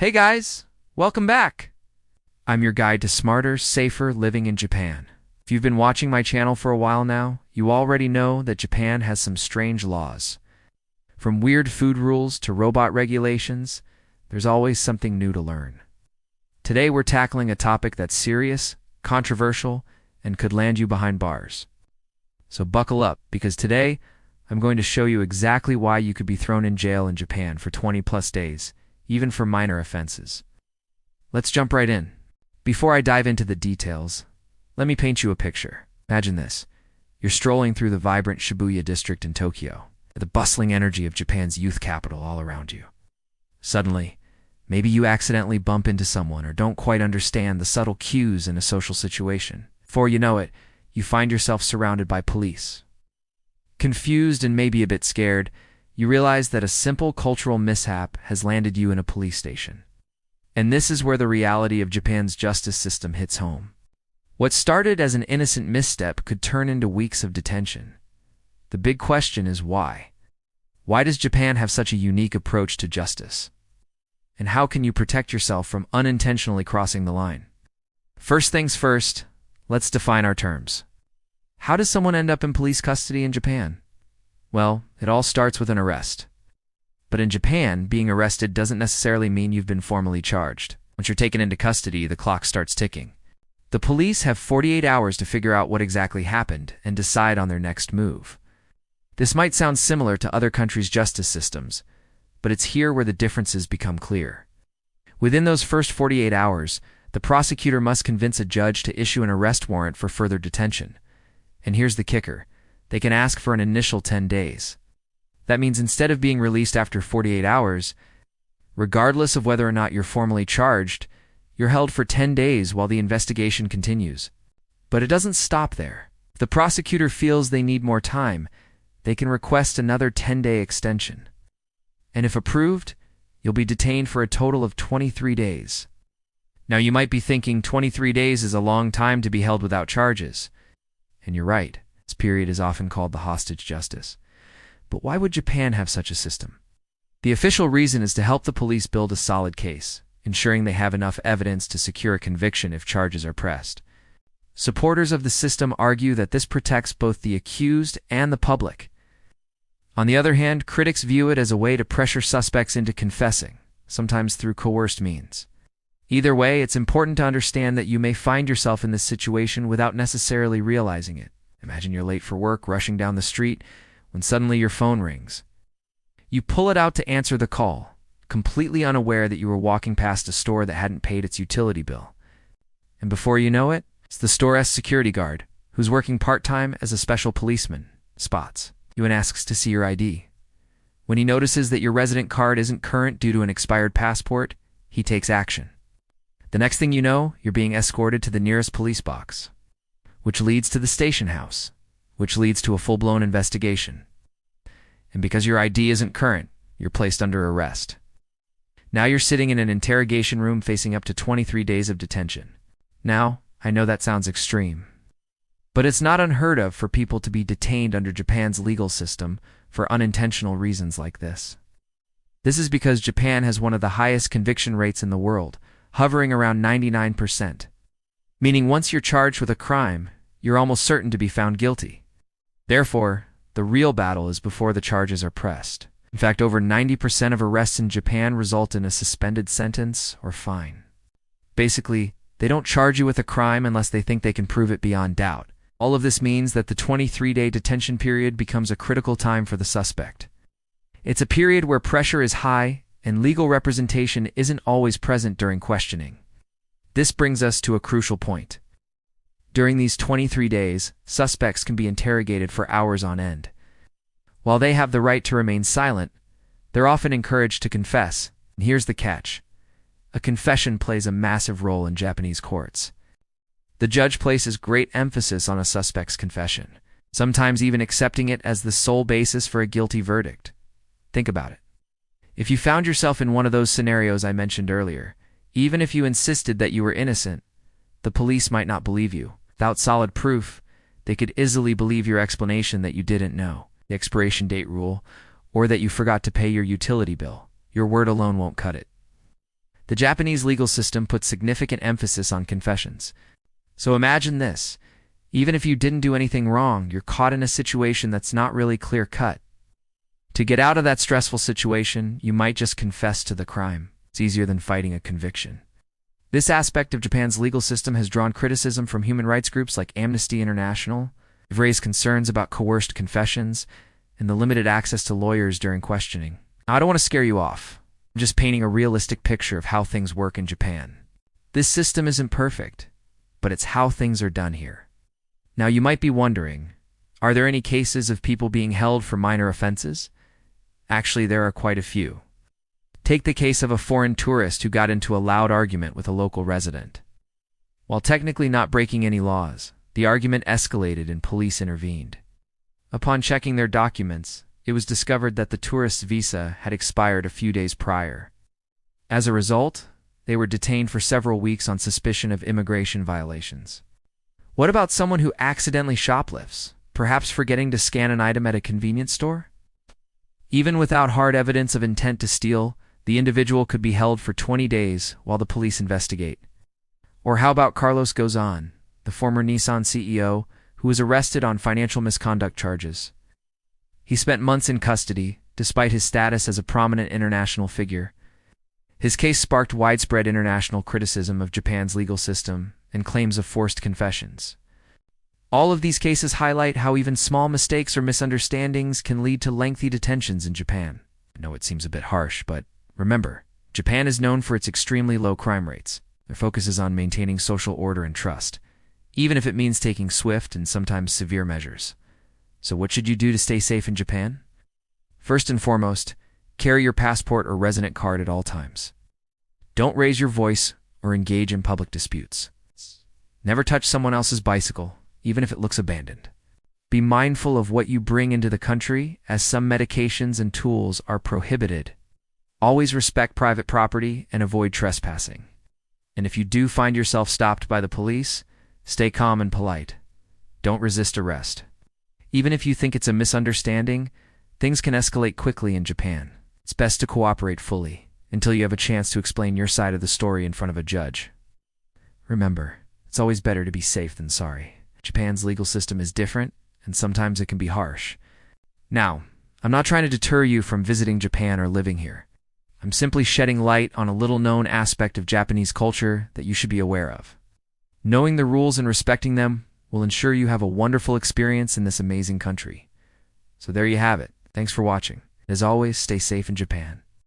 Hey guys, welcome back. I'm your guide to smarter, safer living in Japan. If you've been watching my channel for a while now, you already know that Japan has some strange laws. From weird food rules to robot regulations, there's always something new to learn. Today we're tackling a topic that's serious, controversial, and could land you behind bars. So buckle up, because today I'm going to show you exactly why you could be thrown in jail in Japan for 20+ days, even for minor offenses. Let's jump right in. Before I dive into the details, let me paint you a picture. Imagine this. You're strolling through the vibrant Shibuya district in Tokyo, the bustling energy of Japan's youth capital all around you. Suddenly, maybe you accidentally bump into someone or don't quite understand the subtle cues in a social situation. Before you know it, you find yourself surrounded by police. Confused and maybe a bit scared, you realize that a simple cultural mishap has landed you in a police station. And this is where the reality of Japan's justice system hits home. What started as an innocent misstep could turn into weeks of detention. The big question is why? Why does Japan have such a unique approach to justice? And how can you protect yourself from unintentionally crossing the line? First things first, let's define our terms. How does someone end up in police custody in Japan? Well, it all starts with an arrest. But in Japan, being arrested doesn't necessarily mean you've been formally charged. Once you're taken into custody, the clock starts ticking. The police have 48 hours to figure out what exactly happened and decide on their next move. This might sound similar to other countries' justice systems, but it's here where the differences become clear. Within those first 48 hours, the prosecutor must convince a judge to issue an arrest warrant for further detention. And here's the kicker. They can ask for an initial 10 days. That means instead of being released after 48 hours, regardless of whether or not you're formally charged, you're held for 10 days while the investigation continues. But it doesn't stop there. If the prosecutor feels they need more time, they can request another 10-day extension. And if approved, you'll be detained for a total of 23 days. Now you might be thinking 23 days is a long time to be held without charges. And you're right. This period is often called the hostage justice. But why would Japan have such a system? The official reason is to help the police build a solid case, ensuring they have enough evidence to secure a conviction if charges are pressed. Supporters of the system argue that this protects both the accused and the public. On the other hand, critics view it as a way to pressure suspects into confessing, sometimes through coerced means. Either way, it's important to understand that you may find yourself in this situation without necessarily realizing it. Imagine you're late for work, rushing down the street, when suddenly your phone rings. You pull it out to answer the call, completely unaware that you were walking past a store that hadn't paid its utility bill. And before you know it, it's the store's security guard, who's working part-time as a special policeman, spots you and asks to see your ID. When he notices that your resident card isn't current due to an expired passport, he takes action. The next thing you know, you're being escorted to the nearest police box, which leads to the station house, which leads to a full-blown investigation. And because your ID isn't current, you're placed under arrest. Now you're sitting in an interrogation room facing up to 23 days of detention. Now, I know that sounds extreme, but it's not unheard of for people to be detained under Japan's legal system for unintentional reasons like this. This is because Japan has one of the highest conviction rates in the world, hovering around 99%. Meaning once you're charged with a crime, you're almost certain to be found guilty. Therefore, the real battle is before the charges are pressed. In fact, over 90% of arrests in Japan result in a suspended sentence or fine. Basically, they don't charge you with a crime unless they think they can prove it beyond doubt. All of this means that the 23-day detention period becomes a critical time for the suspect. It's a period where pressure is high and legal representation isn't always present during questioning. This brings us to a crucial point. During these 23 days, suspects can be interrogated for hours on end. While they have the right to remain silent, they're often encouraged to confess. And here's the catch. A confession plays a massive role in Japanese courts. The judge places great emphasis on a suspect's confession, sometimes even accepting it as the sole basis for a guilty verdict. Think about it. If you found yourself in one of those scenarios I mentioned earlier, even if you insisted that you were innocent, the police might not believe you. Without solid proof, they could easily believe your explanation that you didn't know the expiration date rule, or that you forgot to pay your utility bill. Your word alone won't cut it. The Japanese legal system puts significant emphasis on confessions. So imagine this. Even if you didn't do anything wrong, you're caught in a situation that's not really clear-cut. To get out of that stressful situation, you might just confess to the crime. It's easier than fighting a conviction. This aspect of Japan's legal system has drawn criticism from human rights groups like Amnesty International. They've raised concerns about coerced confessions and the limited access to lawyers during questioning. Now, I don't want to scare you off. I'm just painting a realistic picture of how things work in Japan. This system isn't perfect, but it's how things are done here. Now, you might be wondering, are there any cases of people being held for minor offenses? Actually, there are quite a few. Take the case of a foreign tourist who got into a loud argument with a local resident. While technically not breaking any laws, the argument escalated and police intervened. Upon checking their documents, it was discovered that the tourist's visa had expired a few days prior. As a result, they were detained for several weeks on suspicion of immigration violations. What about someone who accidentally shoplifts, perhaps forgetting to scan an item at a convenience store? Even without hard evidence of intent to steal, the individual could be held for 20 days while the police investigate. Or how about Carlos Ghosn, the former Nissan CEO, who was arrested on financial misconduct charges? He spent months in custody, despite his status as a prominent international figure. His case sparked widespread international criticism of Japan's legal system and claims of forced confessions. All of these cases highlight how even small mistakes or misunderstandings can lead to lengthy detentions in Japan. I know it seems a bit harsh, but remember, Japan is known for its extremely low crime rates. Their focus is on maintaining social order and trust, even if it means taking swift and sometimes severe measures. So what should you do to stay safe in Japan? First and foremost, carry your passport or resident card at all times. Don't raise your voice or engage in public disputes. Never touch someone else's bicycle, even if it looks abandoned. Be mindful of what you bring into the country, as some medications and tools are prohibited. Always respect private property and avoid trespassing. And if you do find yourself stopped by the police, stay calm and polite. Don't resist arrest. Even if you think it's a misunderstanding, things can escalate quickly in Japan. It's best to cooperate fully until you have a chance to explain your side of the story in front of a judge. Remember, it's always better to be safe than sorry. Japan's legal system is different, and sometimes it can be harsh. Now, I'm not trying to deter you from visiting Japan or living here. I'm simply shedding light on a little-known aspect of Japanese culture that you should be aware of. Knowing the rules and respecting them will ensure you have a wonderful experience in this amazing country. So there you have it. Thanks for watching. As always, stay safe in Japan.